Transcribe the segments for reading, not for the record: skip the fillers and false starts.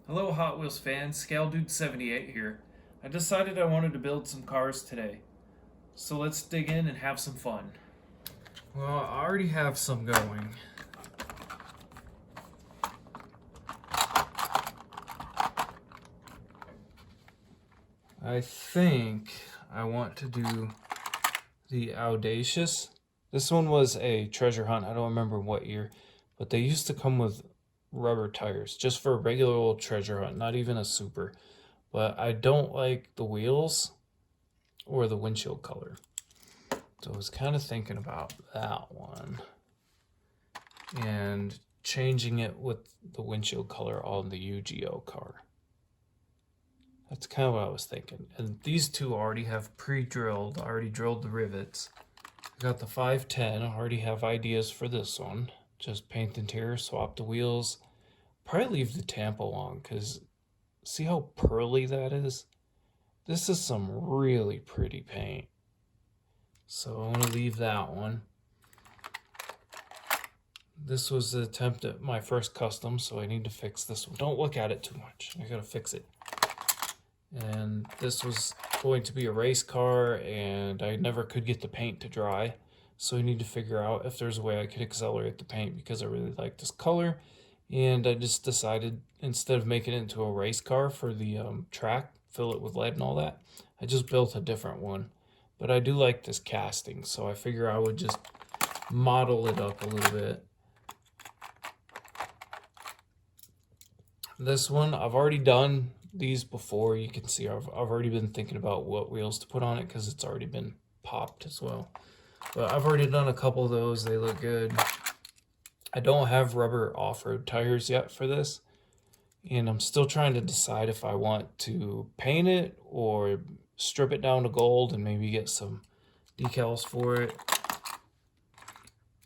Hello Hot Wheels fans, ScaleDude78 here. I decided I wanted to build some cars today. So let's dig in and have some fun. Well, I already have some going. I think I want to do the Audacious. This one was a treasure hunt. I don't remember what year, but they used to come with rubber tires just for a regular old treasure hunt, not even a super. But I don't like the wheels or the windshield color. So I was kind of thinking about that one and changing it with the windshield color on the UGO car. That's kind of what I was thinking. And these two already have pre-drilled. I already drilled the rivets. I got the 510. I already have ideas for this one. Just paint the interior, swap the wheels. Probably leave the Tampa on because see how pearly that is? This is some really pretty paint. So I'm going to leave that one. This was the attempt at my first custom, so I need to fix this one. Don't look at it too much. I gotta fix it. And this was going to be a race car, and I never could get the paint to dry. So I need to figure out if there's a way I could accelerate the paint because I really like this color. And I just decided instead of making it into a race car for the track, fill it with lead and all that, I just built a different one. But I do like this casting, so I figure I would just model it up a little bit. This one, I've already done these before. You can see I've already been thinking about what wheels to put on it because it's already been popped as well. But I've already done a couple of those. They look good. I don't have rubber off-road tires yet for this. And I'm still trying to decide if I want to paint it or strip it down to gold and maybe get some decals for it.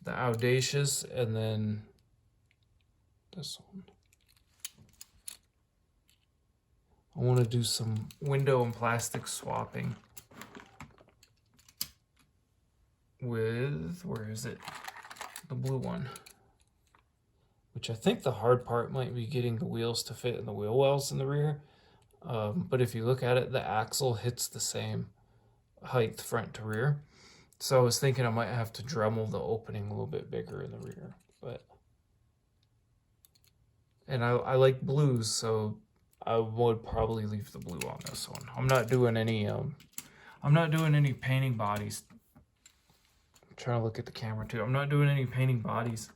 The Audacious and then this one. I want to do some window and plastic swapping with, where is it? The blue one. Which I think the hard part might be getting the wheels to fit in the wheel wells in the rear. But if you look at it, the axle hits the same height front to rear. So I was thinking I might have to Dremel the opening a little bit bigger in the rear. And I like blues, so I would probably leave the blue on this one. I'm not doing any painting bodies. I'm trying to look at the camera too. I'm not doing any painting bodies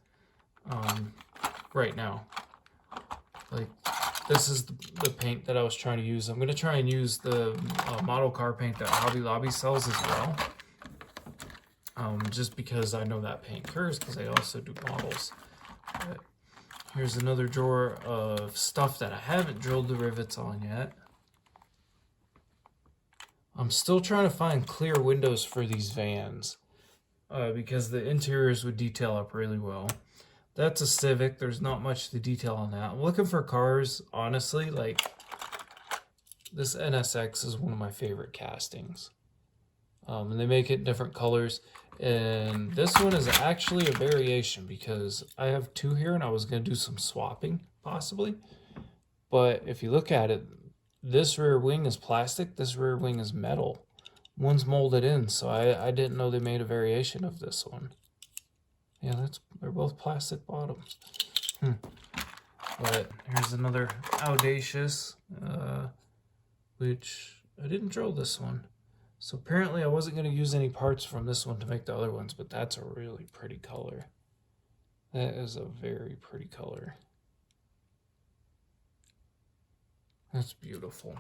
right now. Like this is the paint that I was trying to use. I'm gonna try and use the model car paint that Hobby Lobby sells as well. Just because I know that paint cures because I also do models. But here's another drawer of stuff that I haven't drilled the rivets on yet. I'm still trying to find clear windows for these vans because the interiors would detail up really well. That's a Civic. There's not much to detail on that. I'm looking for cars, honestly, like this NSX is one of my favorite castings. And they make it in different colors. And this one is actually a variation because I have two here and I was going to do some swapping possibly. But if you look at it, this rear wing is plastic, this rear wing is metal. One's molded in, so I didn't know they made a variation of this one. Yeah, they're both plastic bottoms. But here's another Audacious, which I didn't drill this one. So apparently I wasn't going to use any parts from this one to make the other ones, but that's a really pretty color. That is a very pretty color. That's beautiful.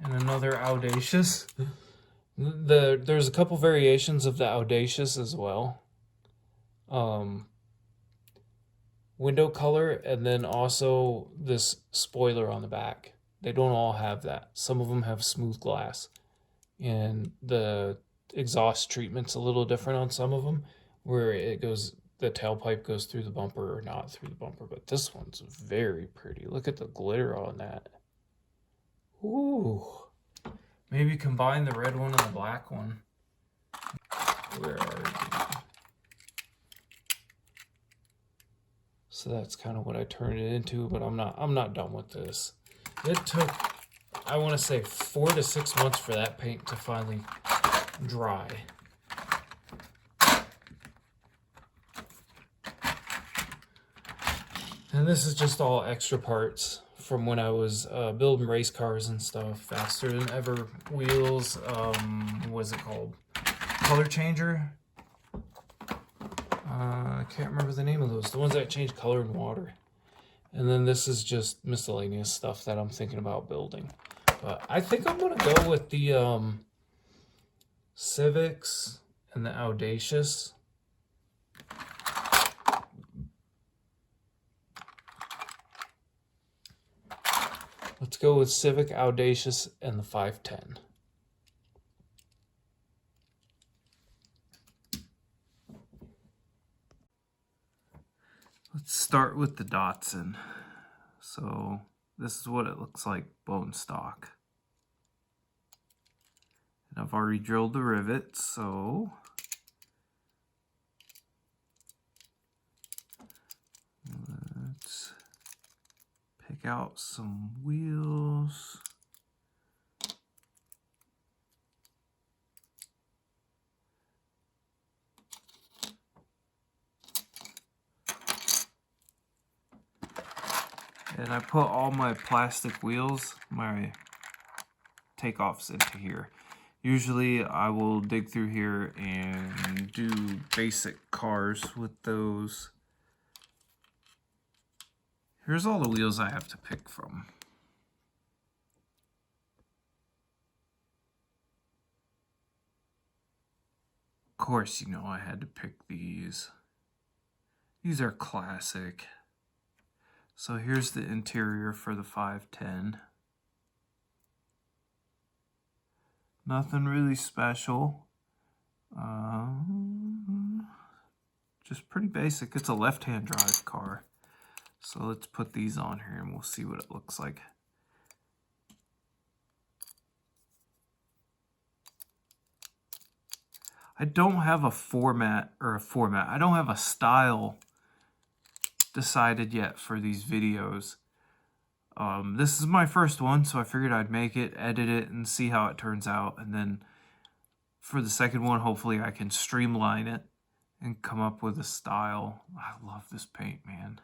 And another Audacious. There's a couple variations of the Audacious as well. Window color and then also this spoiler on the back. They don't all have that. Some of them have smooth glass. And the exhaust treatment's a little different on some of them, where the tailpipe goes through the bumper or not through the bumper. But this one's very pretty. Look at the glitter on that. Ooh. Maybe combine the red one and the black one. Where are you? So that's kind of what I turned it into, but I'm not done with this. It took, I want to say, 4 to 6 months for that paint to finally dry. And this is just all extra parts from when I was building race cars and stuff. Faster Than Ever wheels. What is it called? Color changer. I can't remember the name of those. The ones that change color in water. And then this is just miscellaneous stuff that I'm thinking about building. But I think I'm gonna go with the Civics and the Audacious. Let's go with Civic, Audacious, and the 510. Let's start with the Datsun. So this is what it looks like bone stock. And I've already drilled the rivets, so let's pick out some wheels. And I put all my plastic wheels, my takeoffs, into here. Usually I will dig through here and do basic cars with those. Here's all the wheels I have to pick from. Of course, you know I had to pick these. These are classic. So here's the interior for the 510. Nothing really special. Just pretty basic. It's a left-hand drive car. So let's put these on here and we'll see what it looks like. I don't have a I don't have a style decided yet for these videos. This is my first one, so I figured I'd make it, edit it, and see how it turns out. And then for the second one, hopefully I can streamline it and come up with a style. I love this paint, man.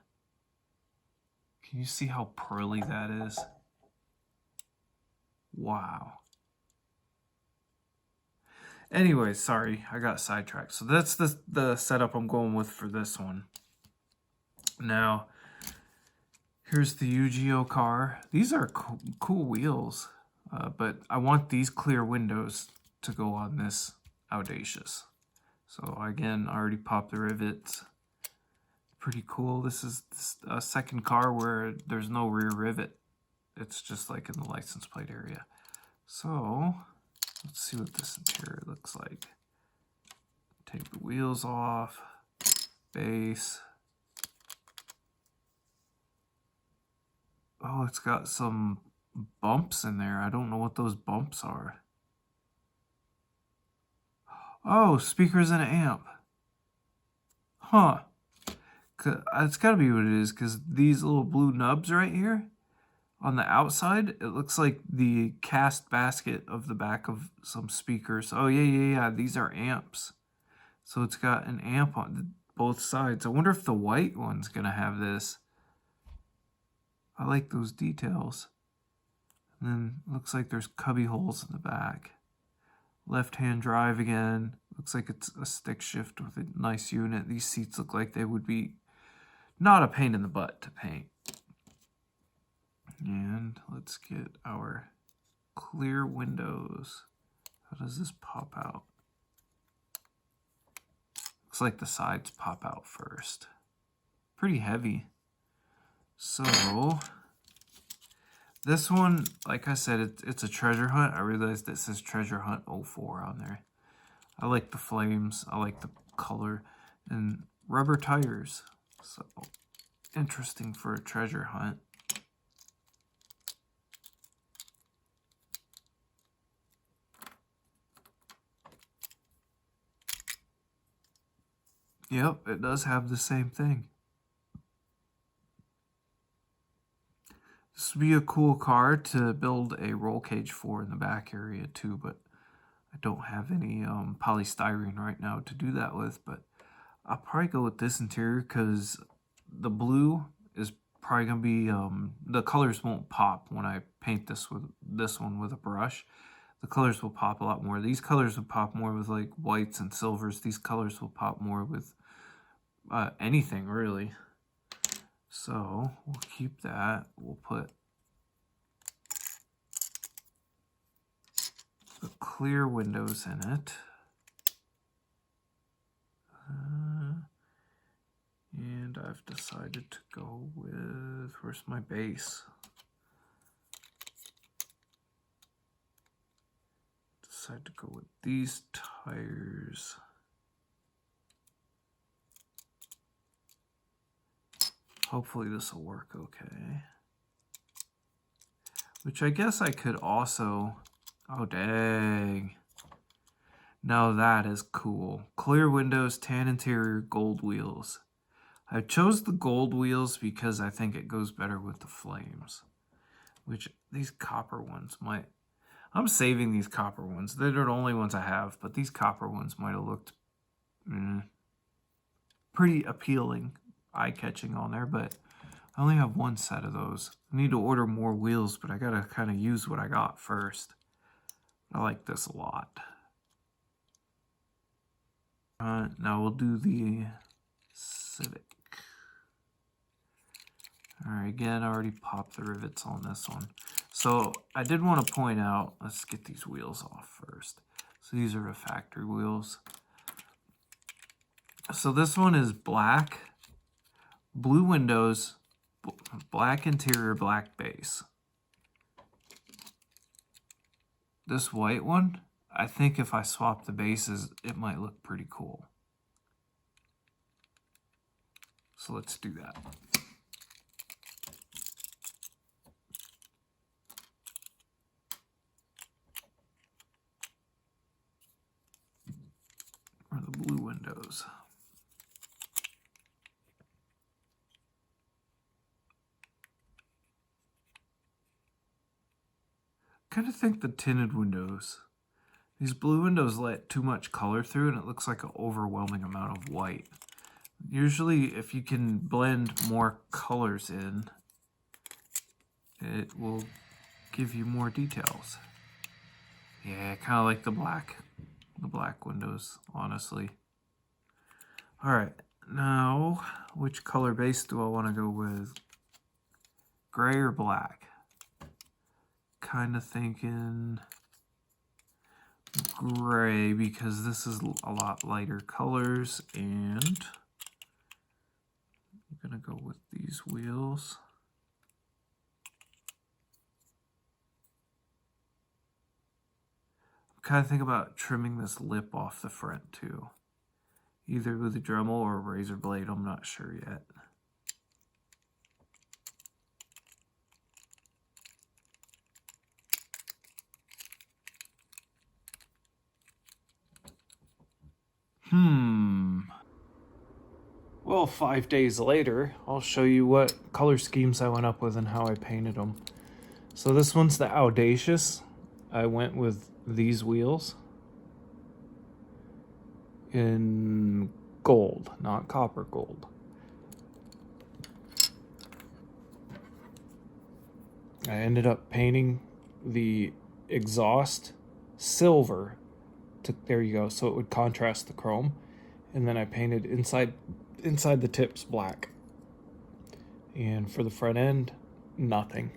Can you see how pearly that is? Wow. Anyway, sorry, I got sidetracked. So that's the setup I'm going with for this one. Now, here's the UGO car. These are cool wheels, but I want these clear windows to go on this Audacious. So again, I already popped the rivets. Pretty cool. This is a second car where there's no rear rivet. It's just like in the license plate area. So let's see what this interior looks like. Take the wheels off. Base. Oh, it's got some bumps in there. I don't know what those bumps are. Oh, speakers and an amp. Huh. It's got to be what it is, because these little blue nubs right here on the outside, it looks like the cast basket of the back of some speakers. Oh, yeah. These are amps. So it's got an amp on both sides. I wonder if the white one's going to have this. I like those details. And then looks like there's cubby holes in the back. Left-hand drive again. Looks like it's a stick shift with a nice unit. These seats look like they would be not a pain in the butt to paint. And let's get our clear windows. How does this pop out? Looks like the sides pop out first. Pretty heavy. So this one, like I said, it's a treasure hunt. I realized it says Treasure Hunt 04 on there. I like the flames. I like the color. And rubber tires. So interesting for a treasure hunt. Yep, it does have the same thing. This would be a cool car to build a roll cage for in the back area too, but I don't have any polystyrene right now to do that with. But I'll probably go with this interior because the blue is probably gonna be the colors won't pop when I paint this one with a brush. The colors will pop a lot more. These colors will pop more with like whites and silvers. These colors will pop more with anything really. So we'll keep that. We'll put the clear windows in it. And I've decided to go with, where's my base? Decided to go with these tires. Hopefully this will work okay. Which I guess I could also, oh dang. Now that is cool. Clear windows, tan interior, gold wheels. I chose the gold wheels because I think it goes better with the flames. Which these copper ones might, I'm saving these copper ones. They're the only ones I have, but these copper ones might have looked pretty appealing, eye-catching on there, but I only have one set of those. I need to order more wheels, but I gotta kind of use what I got first. I like this a lot. Now we'll do the Civic. Alright, again, I already popped the rivets on this one. So I did want to point out, let's get these wheels off first. So these are the factory wheels. So this one is black, blue windows, black interior, black base. This white one, I think if I swap the bases, it might look pretty cool. So let's do that. Or the blue windows. Kind of think the tinted windows. These blue windows let too much color through and it looks like an overwhelming amount of white. Usually if you can blend more colors in, it will give you more details. Yeah, kind of like the black windows, honestly. Alright, now which color base do I want to go with? Gray or black? Kind of thinking gray because this is a lot lighter colors, and I'm gonna go with these wheels. I'm kind of thinking about trimming this lip off the front too, either with a Dremel or a razor blade. I'm not sure yet. Well, 5 days later, I'll show you what color schemes I went up with and how I painted them. So this one's the Audacious. I went with these wheels in gold, not copper gold. I ended up painting the exhaust silver. There you go, so it would contrast the chrome. And then I painted inside the tips black. And for the front end, nothing.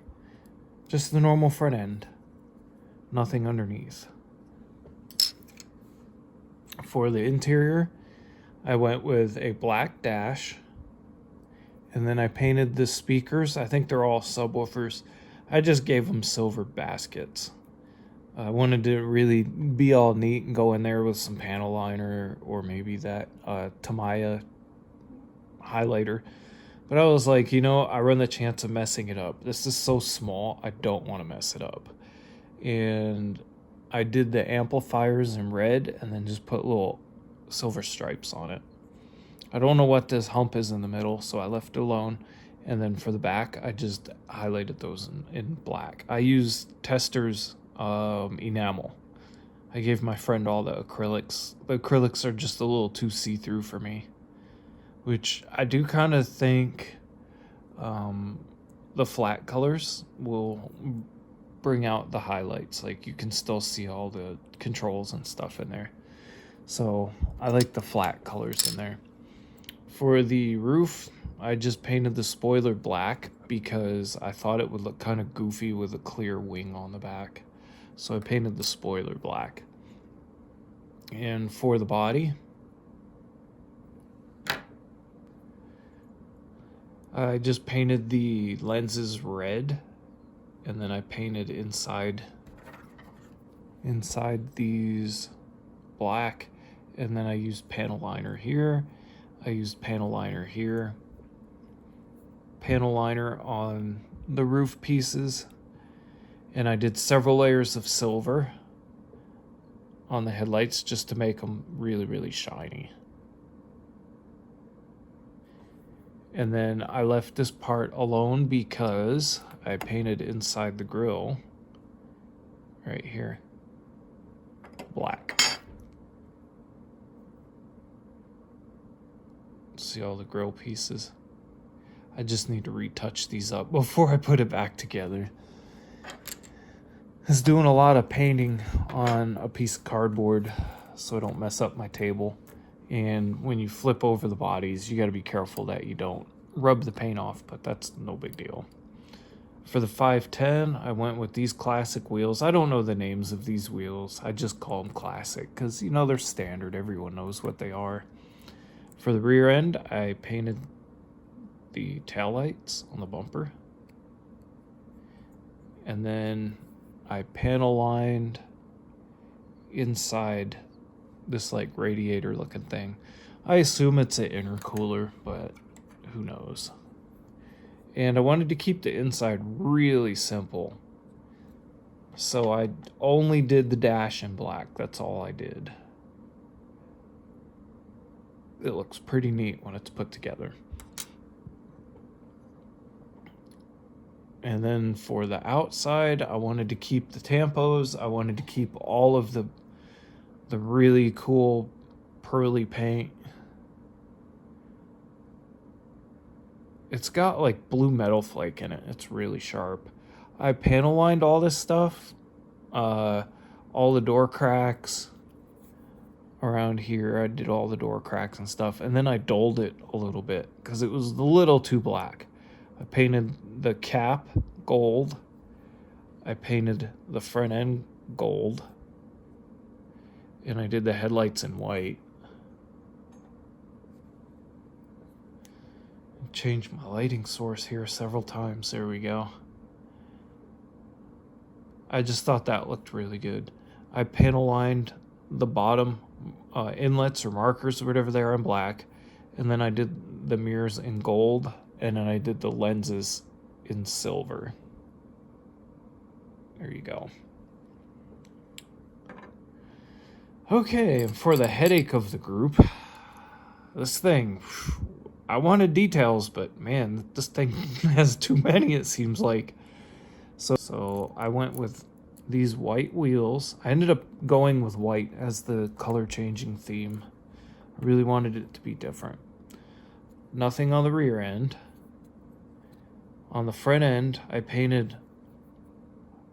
Just the normal front end. Nothing underneath. For the interior, I went with a black dash. And then I painted the speakers. I think they're all subwoofers. I just gave them silver baskets. I wanted to really be all neat and go in there with some panel liner or maybe that Tamiya highlighter. But I was like, I run the chance of messing it up. This is so small, I don't want to mess it up. And I did the amplifiers in red and then just put little silver stripes on it. I don't know what this hump is in the middle, so I left it alone. And then for the back, I just highlighted those in black. I used Testors enamel. I gave my friend all the acrylics. The acrylics are just a little too see-through for me, which I do kind of think the flat colors will bring out the highlights. Like, you can still see all the controls and stuff in there. So I like the flat colors in there. For the roof, I just painted the spoiler black because I thought it would look kind of goofy with a clear wing on the back. So I painted the spoiler black. And for the body, I just painted the lenses red, and then I painted inside these black, and then I used panel liner here. I used panel liner here. Panel liner on the roof pieces, and I did several layers of silver on the headlights just to make them really, really shiny. And then I left this part alone because I painted inside the grille right here black. See all the grille pieces? I just need to retouch these up before I put it back together. I was doing a lot of painting on a piece of cardboard so I don't mess up my table. And when you flip over the bodies, you got to be careful that you don't rub the paint off, but that's no big deal. For the 510, I went with these classic wheels. I don't know the names of these wheels. I just call them classic because, you know, they're standard. Everyone knows what they are. For the rear end, I painted the taillights on the bumper. And then I panel lined inside this like radiator looking thing. I assume it's an intercooler, but who knows. And I wanted to keep the inside really simple. So I only did the dash in black. That's all I did. It looks pretty neat when it's put together. And then for the outside, I wanted to keep the tampos. I wanted to keep all of the really cool pearly paint. It's got like blue metal flake in it. It's really sharp. I panel lined all this stuff. All the door cracks around here. I did all the door cracks and stuff. And then I dulled it a little bit because it was a little too black. I painted the cap gold. I painted the front end gold. And I did the headlights in white. Changed my lighting source here several times. There we go. I just thought that looked really good. I panel lined the bottom inlets or markers or whatever they are in black. And then I did the mirrors in gold. And then I did the lenses in silver. There you go. Okay, and for the headache of the group, this thing, I wanted details, but man, this thing has too many, it seems like. So I went with these white wheels. I ended up going with white as the color changing theme. I really wanted it to be different. Nothing on the rear end. On the front end, I painted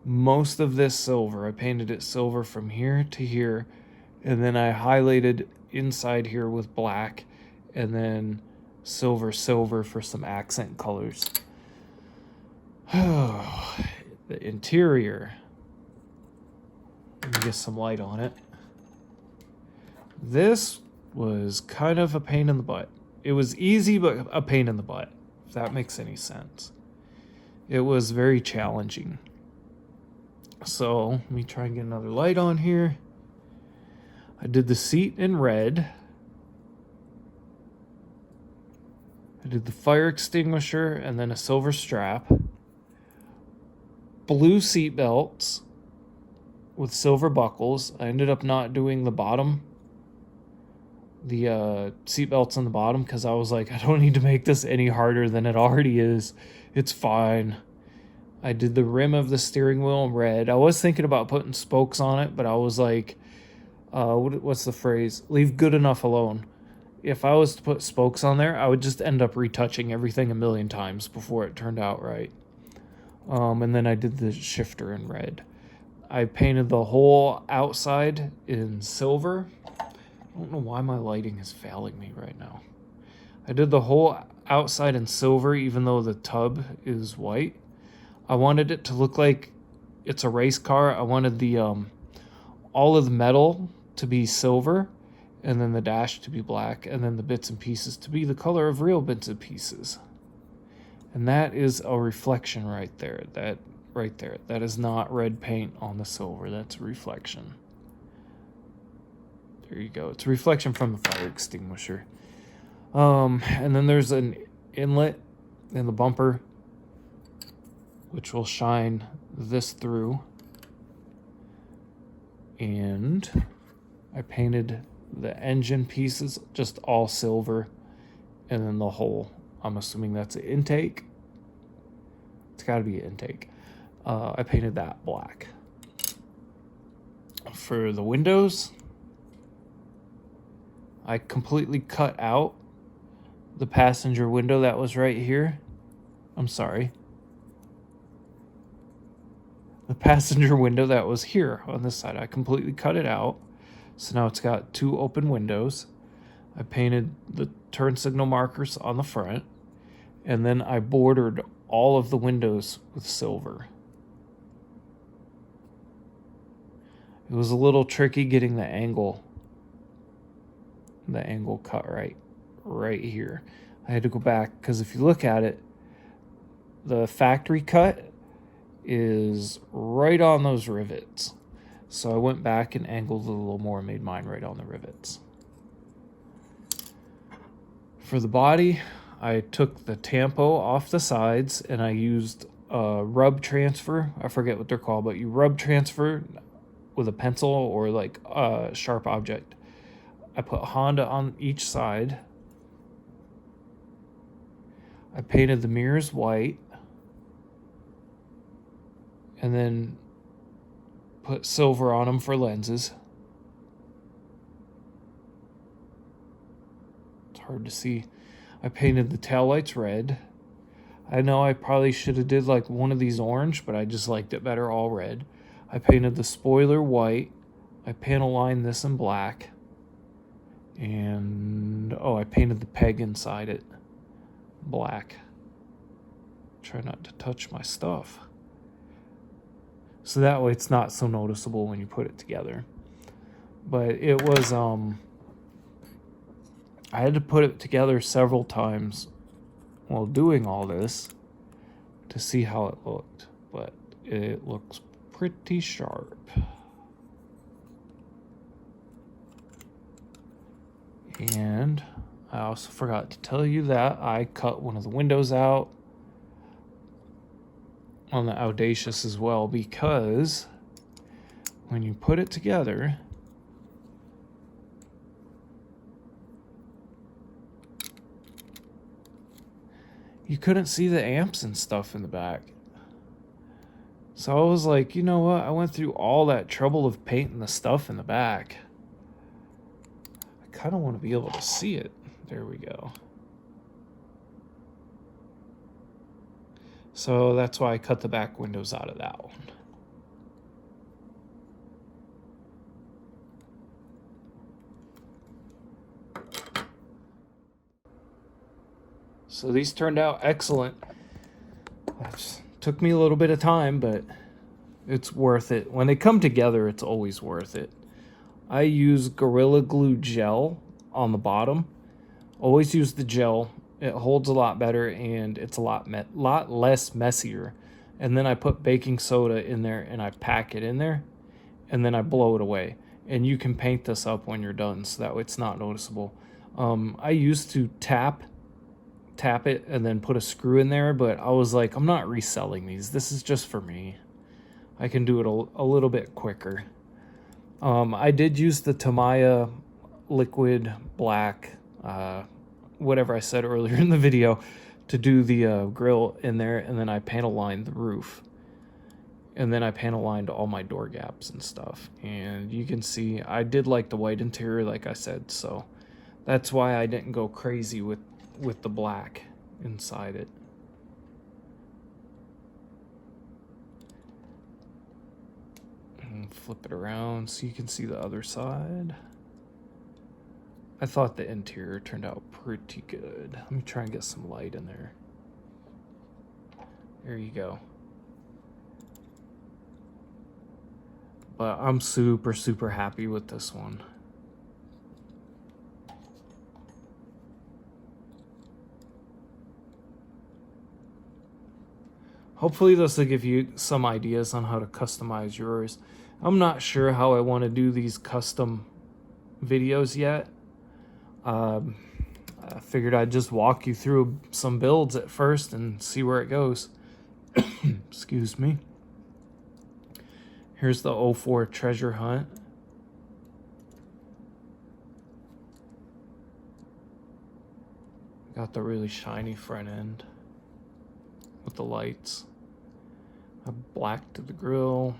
most of this silver. I painted it silver from here to here, and then I highlighted inside here with black, and then silver for some accent colors. The interior. Let me get some light on it. This was kind of a pain in the butt. It was easy, but a pain in the butt, if that makes any sense. It was very challenging. So let me try and get another light on here. I did the seat in red. I did the fire extinguisher and then a silver strap. Blue seat belts with silver buckles. I ended up not doing the bottom seat belts on the bottom because I was like, I don't need to make this any harder than it already is. It's fine. I did the rim of the steering wheel in red. I was thinking about putting spokes on it, but I was like, what's the phrase? Leave good enough alone. If I was to put spokes on there, I would just end up retouching everything a million times before it turned out right. And then I did the shifter in red. I painted the whole outside in silver. I don't know why my lighting is failing me right now. I did the whole outside in silver, even though the tub is white. I wanted it to look like it's a race car. I wanted the all of the metal to be silver, and then the dash to be black, and then the bits and pieces to be the color of real bits and pieces. And that is a reflection right there. That right there. That is not red paint on the silver. That's a reflection. There you go. It's a reflection from the fire extinguisher. And then there's an inlet in the bumper, which will shine this through. And I painted the engine pieces just all silver, and then the whole, I'm assuming that's an intake. It's got to be an intake. I painted that black. For the windows, I completely cut out the passenger window that was right here. I'm sorry. The passenger window that was here on this side, I completely cut it out. So now it's got two open windows. I painted the turn signal markers on the front, and then I bordered all of the windows with silver. It was a little tricky getting the angle cut right here. I had to go back because if you look at it, the factory cut is right on those rivets. So I went back and angled it a little more and made mine right on the rivets. For the body, I took the tampo off the sides and I used a rub transfer. I forget what they're called, but you rub transfer with a pencil or like a sharp object. I put Honda on each side. I painted the mirrors white. And then put silver on them for lenses. It's hard to see. I painted the taillights red. I know I probably should have did like one of these orange, but I just liked it better all red. I painted the spoiler white. I panel lined this in black. And, I painted the peg inside it black. Try not to touch my stuff. So that way it's not so noticeable when you put it together. But it was, I had to put it together several times while doing all this to see how it looked. But it looks pretty sharp. And I also forgot to tell you that I cut one of the windows out on the Audacious as well, because when you put it together, you couldn't see the amps and stuff in the back. So I was like, you know what? I went through all that trouble of painting the stuff in the back. I kind of want to be able to see it. There we go. So that's why I cut the back windows out of that one. So these turned out excellent. It took me a little bit of time, but it's worth it. When they come together, it's always worth it. I use Gorilla Glue gel on the bottom. Always use the gel. It holds a lot better and it's a lot less messier. And then I put baking soda in there and I pack it in there and then I blow it away. And you can paint this up when you're done so that way it's not noticeable. I used to tap it and then put a screw in there, but I was like, I'm not reselling these. This is just for me. I can do it a little bit quicker. I did use the Tamiya liquid black, whatever I said earlier in the video, to do the grill in there, and then I panel lined the roof. And then I panel lined all my door gaps and stuff. And you can see I did like the white interior, like I said, so that's why I didn't go crazy with the black inside it. And flip it around so you can see the other side. I thought the interior turned out pretty good. Let me try and get some light in there. There you go. But I'm super, super happy with this one. Hopefully this will give you some ideas on how to customize yours. I'm not sure how I want to do these custom videos yet. I figured I'd just walk you through some builds at first and see where it goes. Excuse me. Here's the 04 Treasure Hunt. Got the really shiny front end with the lights. I blacked the grill.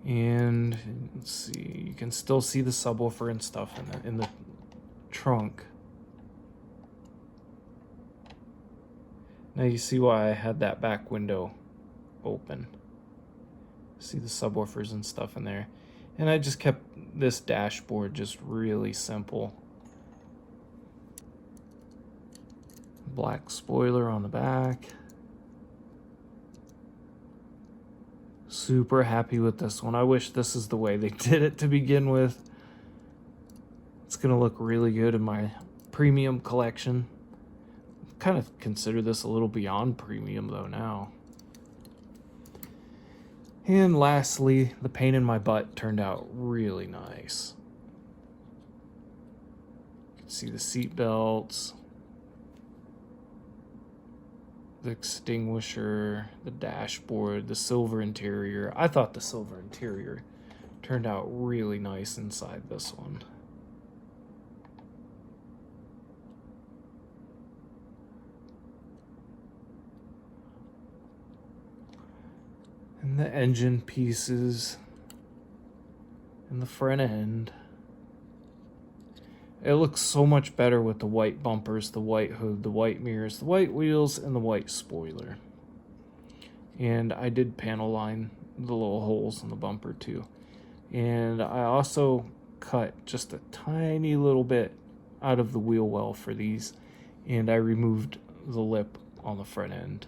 And let's see, you can still see the subwoofer and stuff in the trunk. Now you see why I had that back window open. See the subwoofers and stuff in there. And I just kept this dashboard just really simple. Black spoiler on the back. Super happy with this one. I wish this is the way they did it to begin with. It's gonna look really good in my premium collection. Kind of consider this a little beyond premium though now. And lastly, the paint in my butt turned out really nice. You can see the seat belts, the extinguisher, the dashboard, the silver interior. I thought the silver interior turned out really nice inside this one. And the engine pieces and the front end. It looks so much better with the white bumpers, the white hood, the white mirrors, the white wheels, and the white spoiler. And I did panel line the little holes in the bumper too. And I also cut just a tiny little bit out of the wheel well for these. And I removed the lip on the front end.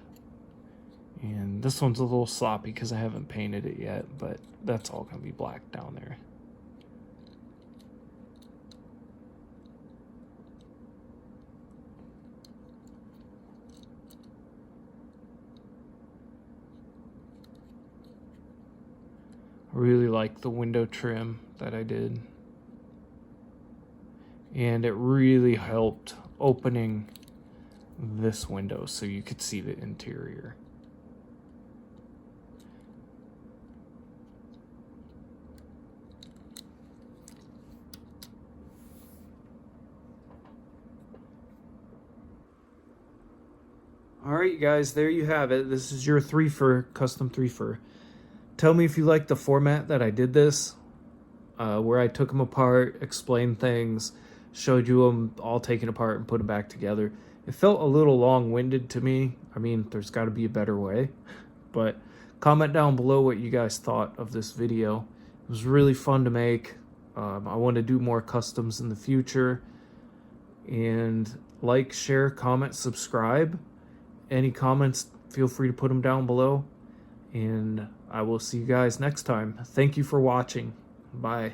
And this one's a little sloppy because I haven't painted it yet, but that's all going to be black down there. I really like the window trim that I did. And it really helped opening this window so you could see the interior. All right, you guys, there you have it. This is your custom 3-fur. Tell me if you like the format that I did this, where I took them apart, explained things, showed you them all taken apart and put them back together. It felt a little long-winded to me. I mean, there's got to be a better way. But comment down below what you guys thought of this video. It was really fun to make. I want to do more customs in the future. And like, share, comment, subscribe. Any comments, feel free to put them down below. And I will see you guys next time. Thank you for watching. Bye.